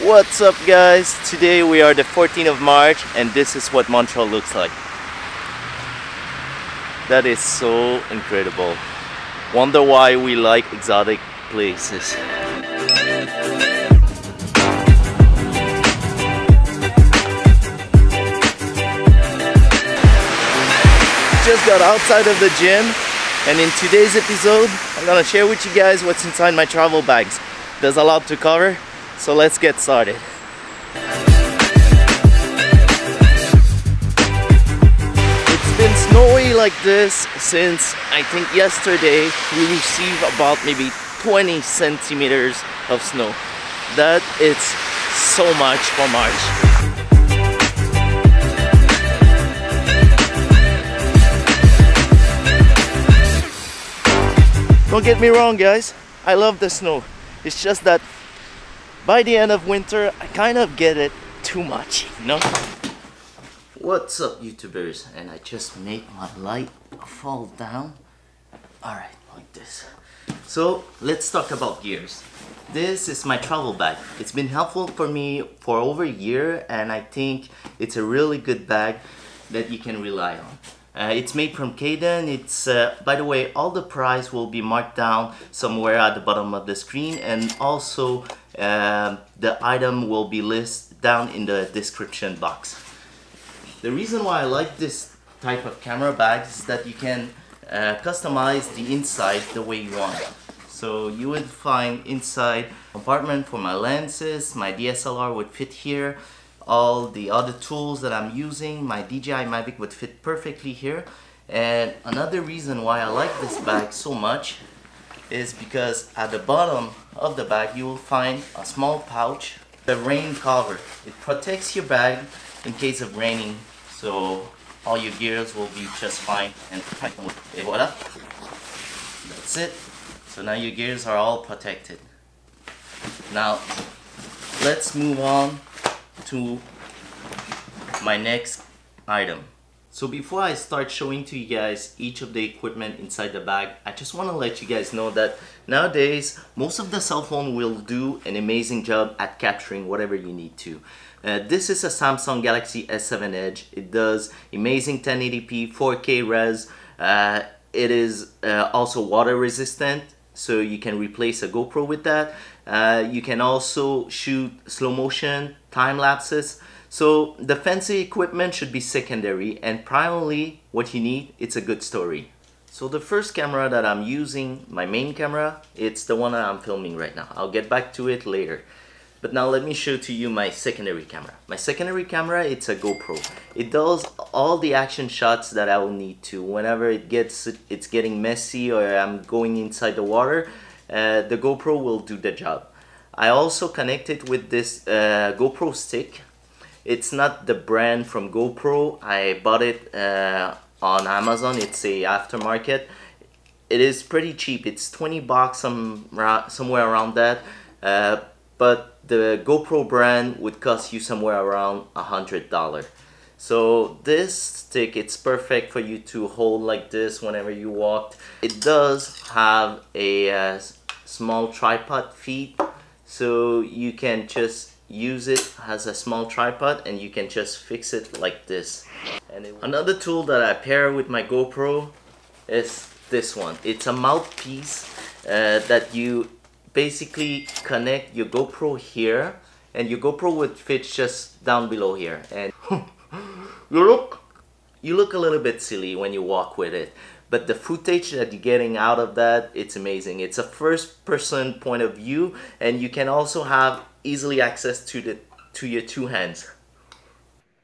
What's up guys? Today we are the 14th of March and this is what Montreal looks like. That is so incredible. Wonder why we like exotic places. Just got outside of the gym and in today's episode I'm gonna share with you guys what's inside my travel bags. There's a lot to cover. So let's get started. It's been snowy like this since I think yesterday. We received about maybe 20 centimeters of snow. That is so much for March. Don't get me wrong guys, I love the snow. It's just that by the end of winter, I kind of get it too much, you know? What's up, YouTubers? And I just made my light fall down. Alright, like this. So, let's talk about gears. This is my travel bag. It's been helpful for me for over a year, and I think it's a really good bag that you can rely on. It's made from Caden. It's by the way, all the price will be marked down somewhere at the bottom of the screen, and also the item will be listed down in the description box. The reason why I like this type of camera bag is that you can customize the inside the way you want. So you would find inside compartment for my lenses, my DSLR would fit here. All the other tools that I'm using, my DJI Mavic would fit perfectly here. And another reason why I like this bag so much is because at the bottom of the bag you will find a small pouch, the rain cover. It protects your bag in case of raining, so all your gears will be just fine. And voila, that's it. So now your gears are all protected. Now let's move on to my next item. So before I start showing to you guys each of the equipment inside the bag, I just want to let you guys know that nowadays most of the cell phone will do an amazing job at capturing whatever you need to. This is a Samsung Galaxy S7 Edge. It does amazing 1080p 4K res. It is also water resistant, so you can replace a GoPro with that. You can also shoot slow motion, time lapses. So the fancy equipment should be secondary, and primarily what you need, it's a good story. So the first camera that I'm using, my main camera, it's the one that I'm filming right now. I'll get back to it later. But now let me show to you my secondary camera. My secondary camera, it's a GoPro. It does all the action shots that I will need to. Whenever it's getting messy or I'm going inside the water, the GoPro will do the job. I also connect it with this GoPro stick. It's not the brand from GoPro. I bought it on Amazon. It's a aftermarket. It is pretty cheap. It's 20 bucks, somewhere around that. But the GoPro brand would cost you somewhere around $100. So this stick, it's perfect for you to hold like this whenever you walk. It does have a small tripod feet, so you can just use it as a small tripod and you can just fix it like this. And another tool that I pair with my GoPro is this one. It's a mouthpiece that you basically connect your GoPro here, and your GoPro would fit just down below here. And you look a little bit silly when you walk with it, but the footage that you're getting out of that, it's amazing. It's a first person point of view, and you can also have easily access to your two hands.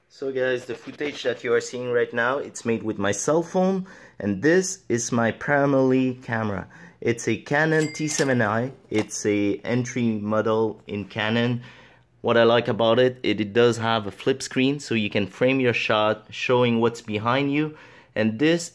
So guys, the footage that you are seeing right now, it's made with my cell phone, and this is my primary camera. It's a Canon T7i. It's a entry model in Canon. What I like about it, it does have a flip screen, so you can frame your shot showing what's behind you. And this,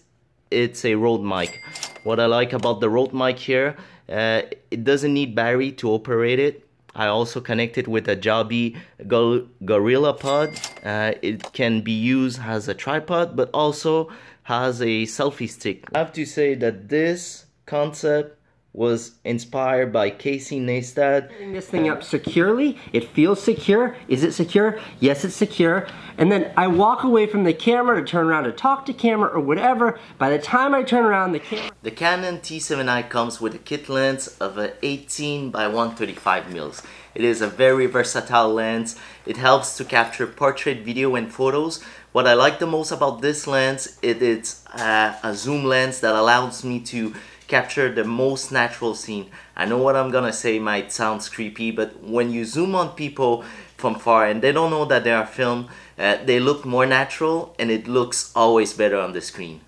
it's a Rode mic. What I like about the Rode mic here, it doesn't need battery to operate it. I also connected with a Joby Gorilla Pod. It can be used as a tripod, but also has a selfie stick. I have to say that this concept was inspired by Casey Neistat. Setting this thing up securely, it feels secure. Is it secure? Yes, it's secure. And then I walk away from the camera to turn around to talk to camera or whatever. By the time I turn around, the Canon T7i comes with a kit lens of an 18 by 135 mils. It is a very versatile lens. It helps to capture portrait video and photos. What I like the most about this lens, it is a zoom lens that allows me to capture the most natural scene. I know what I'm gonna say might sound creepy, but when you zoom on people from far and they don't know that they are filmed, they look more natural and it looks always better on the screen.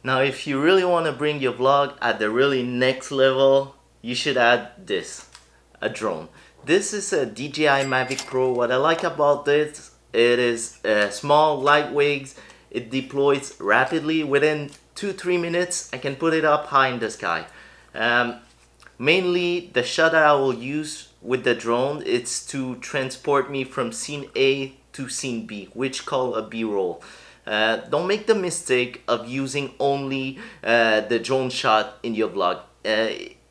Now if you really want to bring your vlog at the really next level, you should add this, a drone. This is a DJI Mavic Pro. What I like about this, it is small, lightweight, it deploys rapidly. Within 2-3 minutes I can put it up high in the sky. Mainly the shot that I will use with the drone, it's to transport me from scene A to scene B, which call a B-roll. Don't make the mistake of using only the drone shot in your vlog.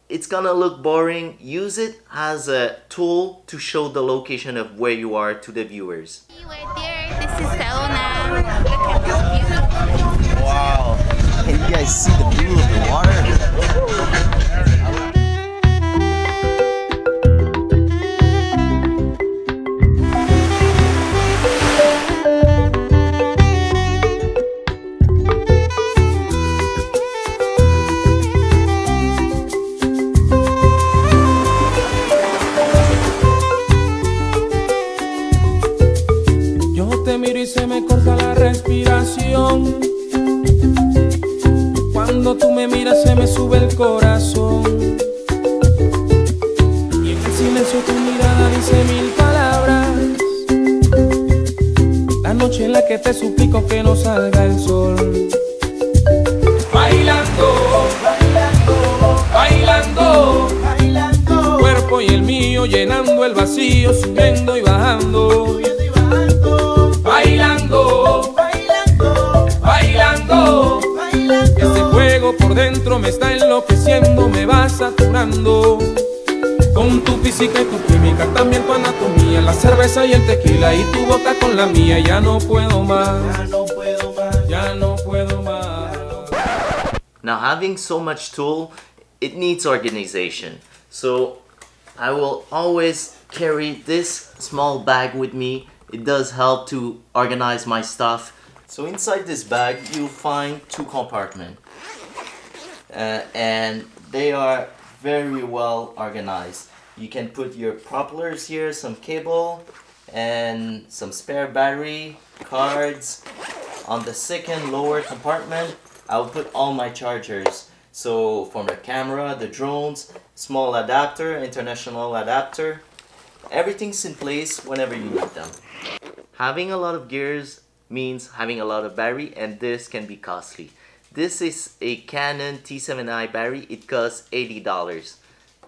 It's gonna look boring. Use it as a tool to show the location of where you are to the viewers. This is Sauna. Look at this beautiful. Wow. Can you guys see the blue of the water? Yo te miro y se me corta la respiración. Cuando tú me miras se me sube el corazón. Y en el silencio tu mirada dice 1000 palabras. La noche en la que te suplico que no salga el sol. Bailando, bailando, bailando, bailando. Tu cuerpo y el mío llenando el vacío, subiendo y bajando. Bailando, bailando, bailando. Este fuego por dentro me está enloqueciendo, me va saturando. Con tu física y tu química, también tu anatomía, la cerveza y el tequila y tu boca con la mía. Ya no puedo más, ya no puedo más, ya no puedo más. Now having so much tool, it needs organization. So I will always carry this small bag with me. It does help to organize my stuff. So inside this bag you'll find 2 compartments and they are very well organized. You can put your propellers here, some cable and some spare battery, cards. On the second lower compartment I'll put all my chargers. So from the camera, the drones, small adapter, international adapter. Everything's in place whenever you need them. Having a lot of gears means having a lot of battery, and this can be costly. This is a Canon T7i battery. It costs $80.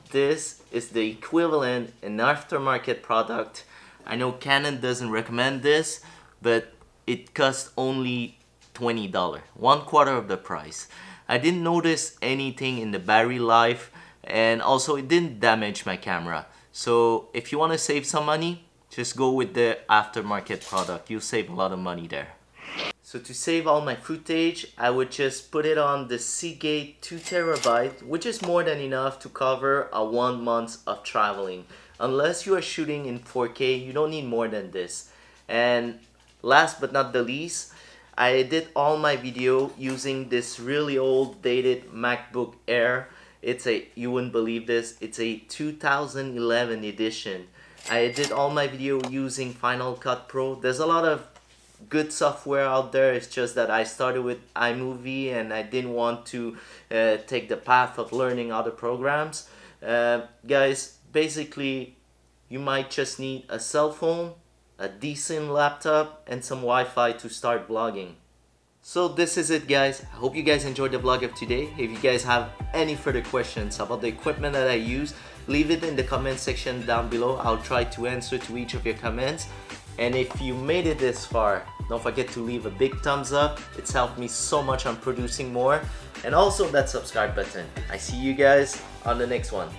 This is the equivalent in aftermarket product. I know Canon doesn't recommend this, but it costs only $20, 1/4 of the price. I didn't notice anything in the battery life, and also it didn't damage my camera. So if you want to save some money, just go with the aftermarket product. You'll save a lot of money there. So to save all my footage, I would just put it on the Seagate 2 TB, which is more than enough to cover a 1 month of traveling. Unless you are shooting in 4K, you don't need more than this. And last but not the least, I edit all my video using this really old dated MacBook Air. It's a, you wouldn't believe this, it's a 2011 edition. I did all my video using Final Cut Pro. There's a lot of good software out there. It's just that I started with iMovie and I didn't want to take the path of learning other programs. Guys, basically you might just need a cell phone, a decent laptop, and some Wi-Fi to start vlogging. So this is it, guys. I hope you guys enjoyed the vlog of today. If you guys have any further questions about the equipment that I use, leave it in the comment section down below. I'll try to answer to each of your comments. And if you made it this far, Don't forget to leave a big thumbs up. It's helped me so much on producing more. And also that subscribe button. I see you guys on the next one.